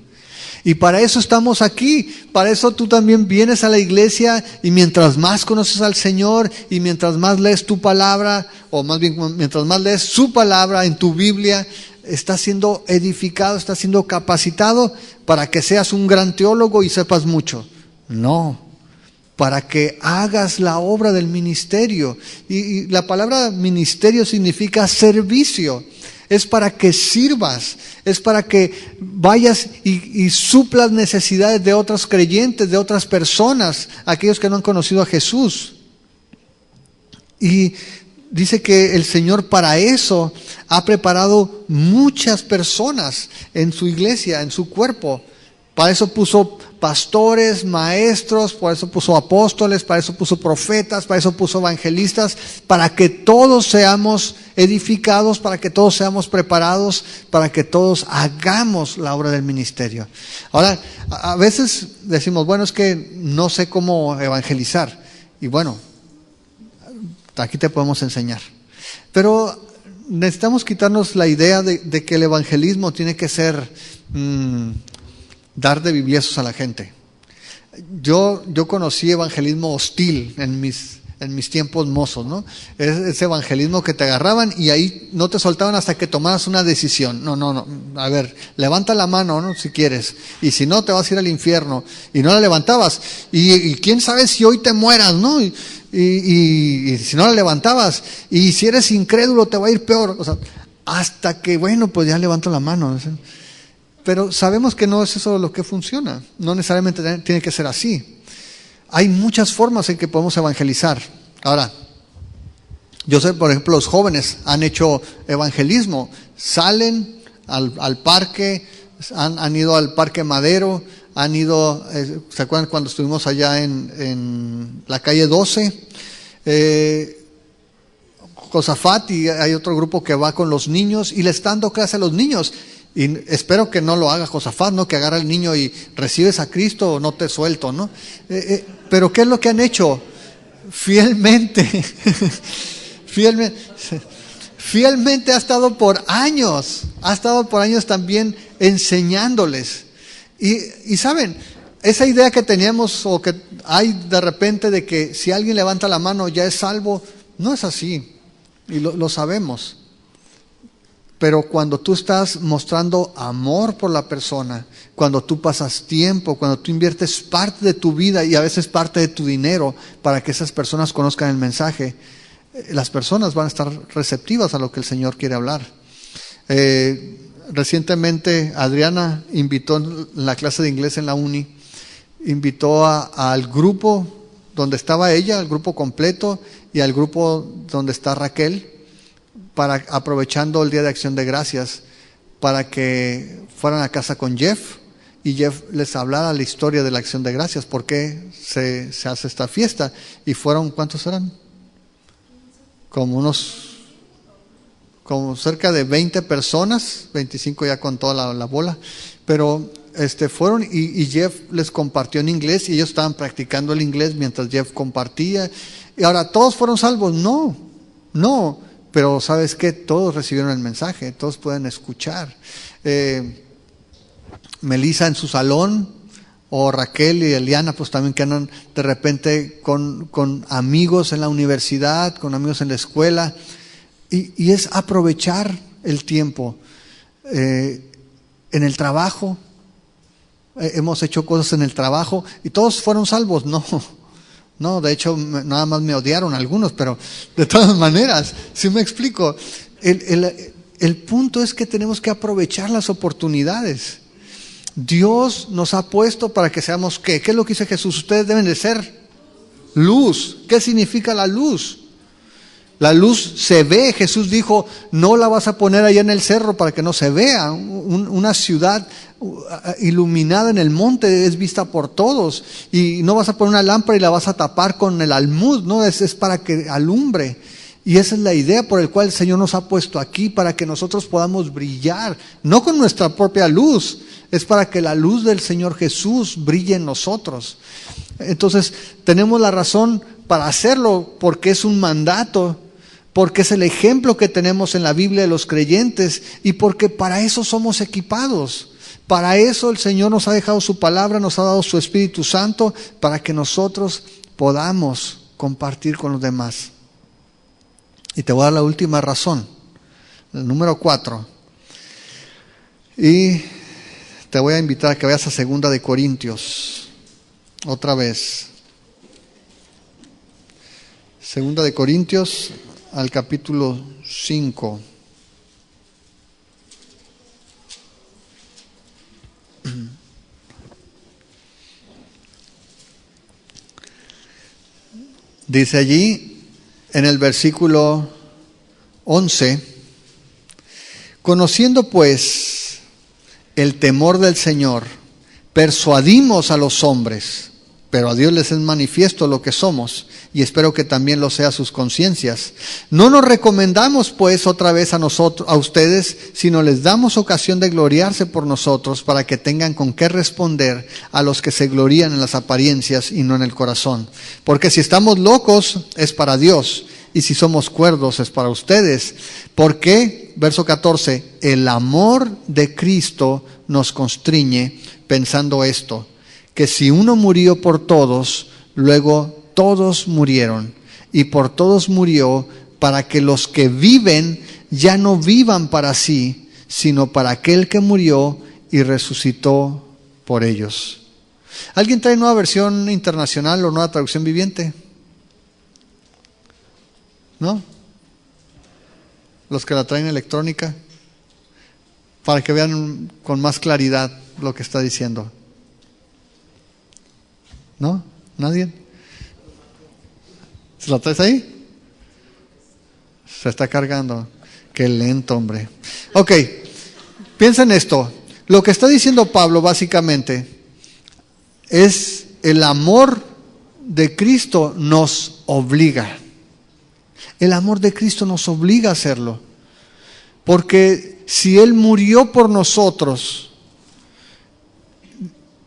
Y para eso estamos aquí, para eso tú también vienes a la iglesia y mientras más conoces al Señor y mientras más lees tu palabra, o más bien mientras más lees su palabra en tu Biblia, estás siendo edificado, estás siendo capacitado para que seas un gran teólogo y sepas mucho. No, para que hagas la obra del ministerio. Y la palabra ministerio significa servicio. Es para que sirvas, es para que vayas y suplas necesidades de otros creyentes, de otras personas, aquellos que no han conocido a Jesús. Y dice que el Señor para eso ha preparado muchas personas en su iglesia, en su cuerpo. Para eso puso pastores, maestros, para eso puso apóstoles, para eso puso profetas, para eso puso evangelistas, para que todos seamos edificados, para que todos seamos preparados, para que todos hagamos la obra del ministerio. Ahora, a veces decimos, bueno, es que no sé cómo evangelizar. Y bueno, aquí te podemos enseñar. Pero necesitamos quitarnos la idea de que el evangelismo tiene que ser dar de bibliazos a la gente. Yo conocí evangelismo hostil en mis tiempos mozos, ¿no? Ese evangelismo que te agarraban y ahí no te soltaban hasta que tomaras una decisión. No. A ver, levanta la mano, ¿no? Si quieres. Y si no, te vas a ir al infierno. Y no la levantabas. Y quién sabe si hoy te mueras, ¿no? Y si no la levantabas. Y si eres incrédulo, te va a ir peor. O sea, hasta que, bueno, pues ya levanto la mano. Pero sabemos que no es eso lo que funciona. No necesariamente tiene que ser así. Hay muchas formas en que podemos evangelizar. Ahora, yo sé, por ejemplo, los jóvenes han hecho evangelismo. Salen al parque, han ido al Parque Madero, han ido, ¿se acuerdan cuando estuvimos allá en la calle 12? Josafat, y hay otro grupo que va con los niños y le están dando clase a los niños. Y espero que no lo haga Josafat, ¿no? Que agarra al niño y recibes a Cristo o no te suelto, ¿no? Pero ¿qué es lo que han hecho? Fielmente ha estado por años también enseñándoles. Y saben, esa idea que teníamos o que hay de repente de que si alguien levanta la mano ya es salvo, no es así. Y lo sabemos. Pero cuando tú estás mostrando amor por la persona, cuando tú pasas tiempo, cuando tú inviertes parte de tu vida y a veces parte de tu dinero para que esas personas conozcan el mensaje, las personas van a estar receptivas a lo que el Señor quiere hablar. Recientemente Adriana invitó en la clase de inglés en la uni, invitó al grupo donde estaba ella, al grupo completo, y al grupo donde está Raquel, aprovechando el Día de Acción de Gracias, para que fueran a casa con Jeff y Jeff les hablara la historia de la Acción de Gracias, por qué se hace esta fiesta. Y fueron, ¿cuántos eran? Como cerca de 20 personas, 25 ya con toda la bola, pero fueron y Jeff les compartió en inglés y ellos estaban practicando el inglés mientras Jeff compartía. Y ahora, ¿todos fueron salvos? No. Pero ¿sabes qué? Todos recibieron el mensaje, todos pueden escuchar. Melissa en su salón, o Raquel y Eliana, pues también que andan de repente con amigos en la universidad, con amigos en la escuela. Y es aprovechar el tiempo. En el trabajo, hemos hecho cosas en el trabajo y todos fueron salvos. No, de hecho, nada más me odiaron algunos, pero de todas maneras, ¿sí me explico? El punto es que tenemos que aprovechar las oportunidades. Dios nos ha puesto para que seamos, ¿qué? ¿Qué es lo que dice Jesús? Ustedes deben de ser luz. ¿Qué significa la luz? La luz se ve. Jesús dijo, no la vas a poner allá en el cerro para que no se vea. Una ciudad iluminada en el monte es vista por todos. Y no vas a poner una lámpara y la vas a tapar con el almud, no, es para que alumbre. Y esa es la idea por la cual el Señor nos ha puesto aquí, para que nosotros podamos brillar, no con nuestra propia luz, es para que la luz del Señor Jesús brille en nosotros. Entonces tenemos la razón para hacerlo, porque es un mandato, porque es el ejemplo que tenemos en la Biblia de los creyentes, y porque para eso somos equipados. Para eso el Señor nos ha dejado su palabra, nos ha dado su Espíritu Santo, para que nosotros podamos compartir con los demás. Y te voy a dar la última razón, el número 4. Y te voy a invitar a que veas a 2 de Corintios, otra vez. 2 de Corintios, al capítulo 5. Dice allí en el versículo 11, conociendo pues el temor del Señor, persuadimos a los hombres, pero a Dios les es manifiesto lo que somos, y espero que también lo sea sus conciencias. No nos recomendamos pues otra vez a ustedes, sino les damos ocasión de gloriarse por nosotros, para que tengan con qué responder a los que se glorían en las apariencias y no en el corazón. Porque si estamos locos es para Dios, y si somos cuerdos es para ustedes. ¿Por qué? Verso 14, el amor de Cristo nos constriñe pensando esto, que si uno murió por todos, luego todos murieron, y por todos murió para que los que viven ya no vivan para sí, sino para aquel que murió y resucitó por ellos. ¿Alguien trae nueva versión internacional o nueva traducción viviente? ¿No? Los que la traen electrónica, para que vean con más claridad lo que está diciendo. ¿No? ¿Nadie? ¿Se la traes ahí? Se está cargando. Qué lento, hombre. Ok, piensa en esto. Lo que está diciendo Pablo básicamente es el amor de Cristo nos obliga. El amor de Cristo nos obliga a hacerlo. Porque si Él murió por nosotros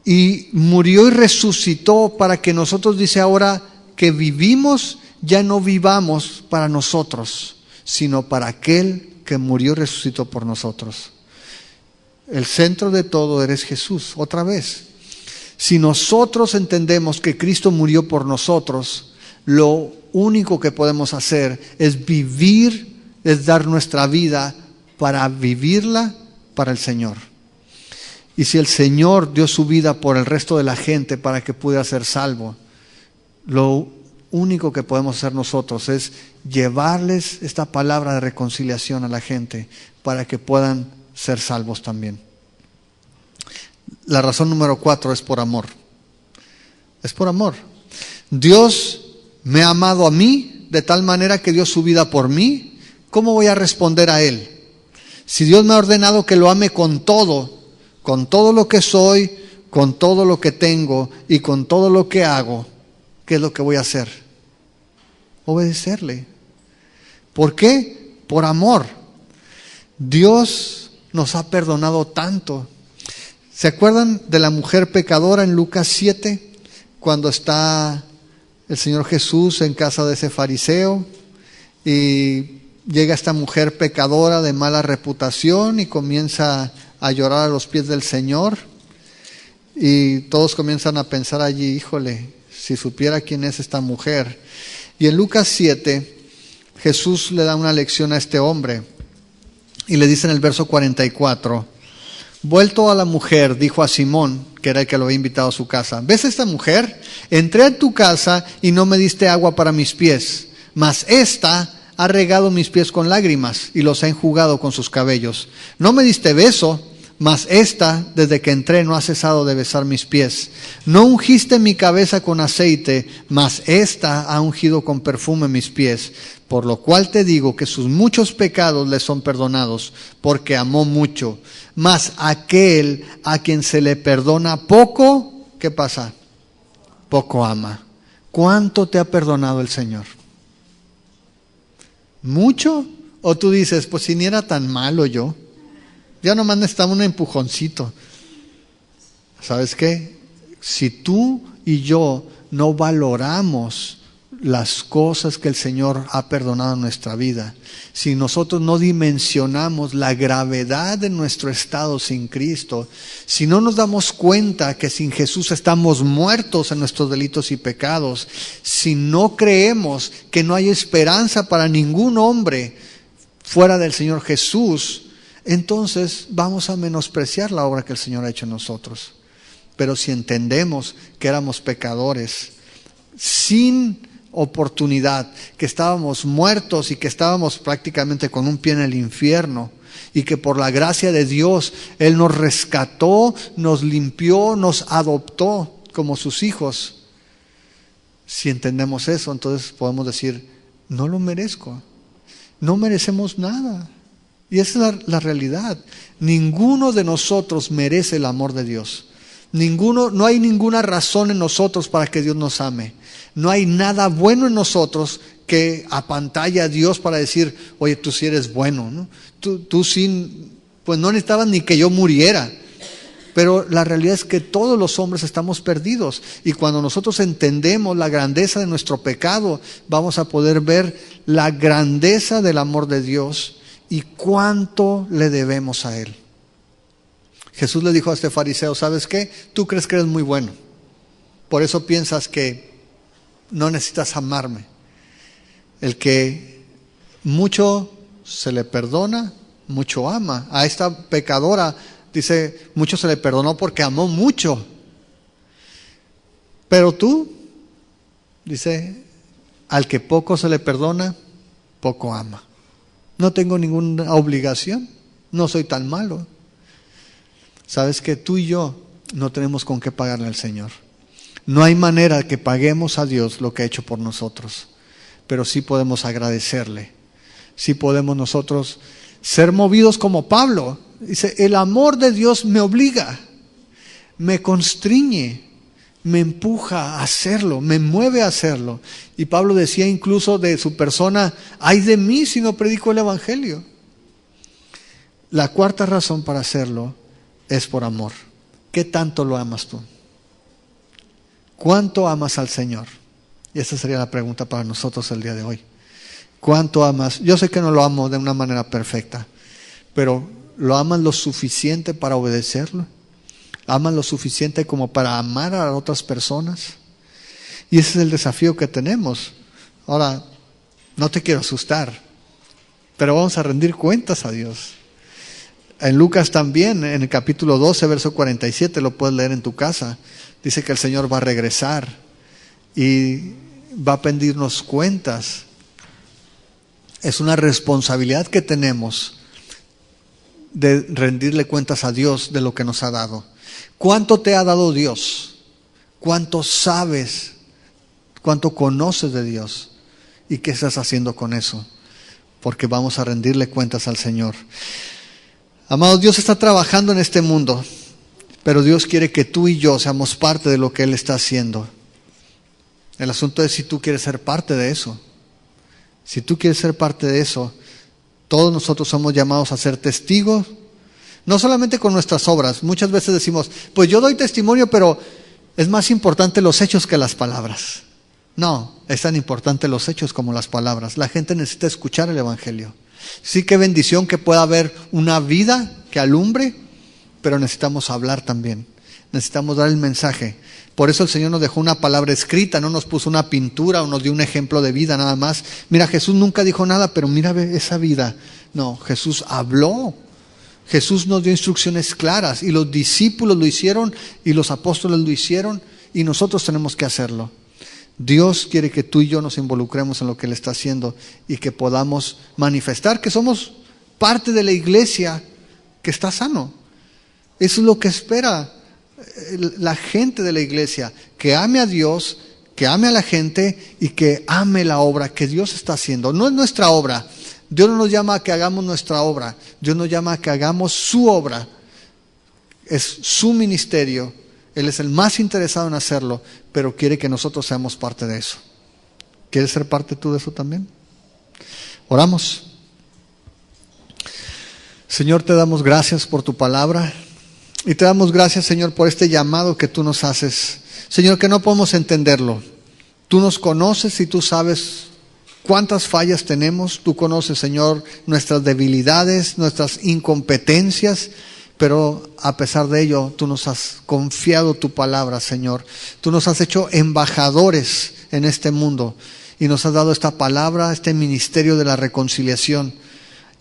y murió y resucitó para que nosotros, dice ahora, que vivimos, ya no vivamos para nosotros, sino para aquel que murió y resucitó por nosotros. El centro de todo eres Jesús, otra vez. Si nosotros entendemos que Cristo murió por nosotros, lo único que podemos hacer es vivir, es dar nuestra vida para vivirla para el Señor. Y si el Señor dio su vida por el resto de la gente para que pudiera ser salvo, lo único que podemos hacer nosotros es llevarles esta palabra de reconciliación a la gente para que puedan ser salvos también. La razón número 4 es por amor. Es por amor. Dios me ha amado a mí de tal manera que dio su vida por mí. ¿Cómo voy a responder a Él? Si Dios me ha ordenado que lo ame con todo lo que soy, con todo lo que tengo y con todo lo que hago, ¿qué es lo que voy a hacer? Obedecerle. ¿Por qué? Por amor. Dios nos ha perdonado tanto. ¿Se acuerdan de la mujer pecadora en Lucas 7? Cuando está el Señor Jesús en casa de ese fariseo y llega esta mujer pecadora de mala reputación y comienza a llorar a los pies del Señor, y todos comienzan a pensar allí, híjole, si supiera quién es esta mujer. Y en Lucas 7 Jesús le da una lección a este hombre y le dice en el verso 44, vuelto a la mujer, dijo a Simón, que era el que lo había invitado a su casa, ¿ves esta mujer? Entré a tu casa y no me diste agua para mis pies, mas esta ha regado mis pies con lágrimas y los ha enjugado con sus cabellos. No me diste beso, mas esta, desde que entré, no ha cesado de besar mis pies. No ungiste mi cabeza con aceite, mas esta ha ungido con perfume mis pies. Por lo cual te digo que sus muchos pecados le son perdonados, porque amó mucho. Mas aquel a quien se le perdona poco, ¿qué pasa? Poco ama. ¿Cuánto te ha perdonado el Señor? ¿Mucho? ¿O tú dices, pues si ni era tan malo yo? Ya nomás necesitaba un empujoncito. ¿Sabes qué? Si tú y yo no valoramos las cosas que el Señor ha perdonado en nuestra vida, si nosotros no dimensionamos la gravedad de nuestro estado sin Cristo, si no nos damos cuenta que sin Jesús estamos muertos en nuestros delitos y pecados, si no creemos que no hay esperanza para ningún hombre fuera del Señor Jesús, entonces vamos a menospreciar la obra que el Señor ha hecho en nosotros. Pero si entendemos que éramos pecadores, sin oportunidad, que estábamos muertos y que estábamos prácticamente con un pie en el infierno, y que por la gracia de Dios Él nos rescató, nos limpió, nos adoptó como sus hijos, si entendemos eso, entonces podemos decir, no lo merezco, no merecemos nada. Y esa es la realidad. Ninguno de nosotros merece el amor de Dios. No hay ninguna razón en nosotros para que Dios nos ame. No hay nada bueno en nosotros que apantalle a Dios para decir, oye, tú sí eres bueno, ¿no? Tú sí, pues no necesitabas ni que yo muriera. pero la realidad es que todos los hombres estamos perdidos, y cuando nosotros entendemos la grandeza de nuestro pecado, vamos a poder ver la grandeza del amor de Dios y cuánto le debemos a Él. Jesús le dijo a este fariseo: ¿sabes qué? Tú crees que eres muy bueno, por eso piensas que no necesitas amarme. El que mucho se le perdona, mucho ama. A esta pecadora dice, mucho se le perdonó porque amó mucho. Pero tú, dice, al que poco se le perdona, poco ama. No tengo ninguna obligación, no soy tan malo. Sabes que tú y yo no tenemos con qué pagarle al Señor. No hay manera que paguemos a Dios lo que ha hecho por nosotros, pero sí podemos agradecerle. Sí podemos nosotros ser movidos como Pablo. Dice, el amor de Dios me obliga, me constriñe, me empuja a hacerlo, me mueve a hacerlo. Y Pablo decía incluso de su persona: ay de mí si no predico el Evangelio. La cuarta razón para hacerlo es por amor. ¿Qué tanto lo amas tú? ¿Cuánto amas al Señor? Y esa sería la pregunta para nosotros el día de hoy. ¿Cuánto amas? Yo sé que no lo amo de una manera perfecta, pero ¿lo amas lo suficiente para obedecerlo? ¿Amas lo suficiente como para amar a otras personas? Y ese es el desafío que tenemos. Ahora, no te quiero asustar, pero vamos a rendir cuentas a Dios. En Lucas también, en el capítulo 12, verso 47, lo puedes leer en tu casa. Dice que el Señor va a regresar y va a pedirnos cuentas. Es una responsabilidad que tenemos de rendirle cuentas a Dios de lo que nos ha dado. ¿Cuánto te ha dado Dios? ¿Cuánto sabes? ¿Cuánto conoces de Dios? ¿Y qué estás haciendo con eso? Porque vamos a rendirle cuentas al Señor. Amados, Dios está trabajando en este mundo, pero Dios quiere que tú y yo seamos parte de lo que Él está haciendo. El asunto es si tú quieres ser parte de eso. Si tú quieres ser parte de eso, todos nosotros somos llamados a ser testigos, no solamente con nuestras obras. Muchas veces decimos, pues yo doy testimonio, pero es más importante los hechos que las palabras. No, es tan importante los hechos como las palabras. La gente necesita escuchar el Evangelio. Sí, qué bendición que pueda haber una vida que alumbre, pero necesitamos hablar también. Necesitamos dar el mensaje. Por eso el Señor nos dejó una palabra escrita, no nos puso una pintura o nos dio un ejemplo de vida nada más. Mira, Jesús nunca dijo nada, pero mira esa vida. No, Jesús habló. Jesús nos dio instrucciones claras y los discípulos lo hicieron y los apóstoles lo hicieron y nosotros tenemos que hacerlo. Dios quiere que tú y yo nos involucremos en lo que Él está haciendo y que podamos manifestar que somos parte de la iglesia que está sano. Eso es lo que espera la gente de la iglesia, que ame a Dios, que ame a la gente y que ame la obra que Dios está haciendo. No es nuestra obra. Dios no nos llama a que hagamos nuestra obra. Dios nos llama a que hagamos su obra. Es su ministerio. Él es el más interesado en hacerlo, pero quiere que nosotros seamos parte de eso. ¿Quieres ser parte tú de eso también? Oramos. Señor, te damos gracias por tu palabra y te damos gracias, Señor, por este llamado que tú nos haces. Señor, que no podemos entenderlo. Tú nos conoces y tú sabes cuántas fallas tenemos. Tú conoces, Señor, nuestras debilidades, nuestras incompetencias. Pero a pesar de ello, tú nos has confiado tu palabra, Señor. Tú nos has hecho embajadores en este mundo y nos has dado esta palabra, este ministerio de la reconciliación.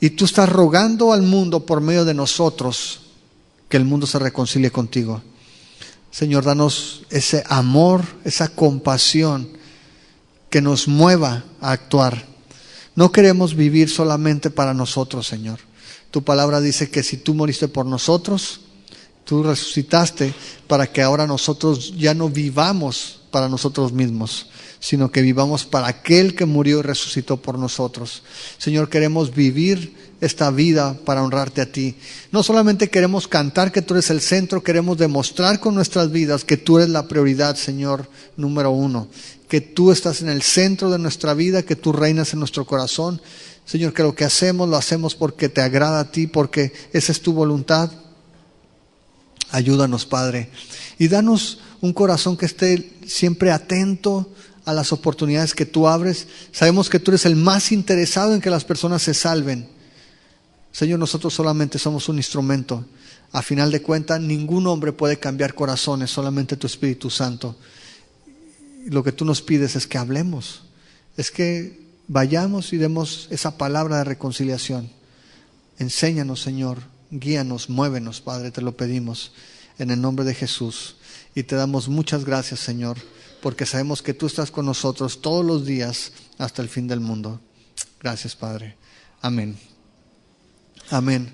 Y tú estás rogando al mundo por medio de nosotros que el mundo se reconcilie contigo. Señor, danos ese amor, esa compasión que nos mueva a actuar. No queremos vivir solamente para nosotros, Señor. Tu palabra dice que si tú moriste por nosotros, tú resucitaste para que ahora nosotros ya no vivamos para nosotros mismos, sino que vivamos para aquel que murió y resucitó por nosotros. Señor, queremos vivir esta vida para honrarte a ti. No solamente queremos cantar que tú eres el centro, queremos demostrar con nuestras vidas que tú eres la prioridad, Señor, número uno. Que tú estás en el centro de nuestra vida, que tú reinas en nuestro corazón. Señor, que lo que hacemos, lo hacemos porque te agrada a ti, porque esa es tu voluntad. Ayúdanos, Padre, y danos un corazón que esté siempre atento a las oportunidades que tú abres. Sabemos que tú eres el más interesado en que las personas se salven. Señor, nosotros solamente somos un instrumento. A final de cuentas, ningún hombre puede cambiar corazones, solamente tu Espíritu Santo. Lo que tú nos pides es que hablemos, es que vayamos y demos esa palabra de reconciliación. Enséñanos, Señor, guíanos, muévenos, Padre, te lo pedimos en el nombre de Jesús. Y te damos muchas gracias, Señor, porque sabemos que tú estás con nosotros todos los días hasta el fin del mundo. Gracias, Padre. Amén. Amén.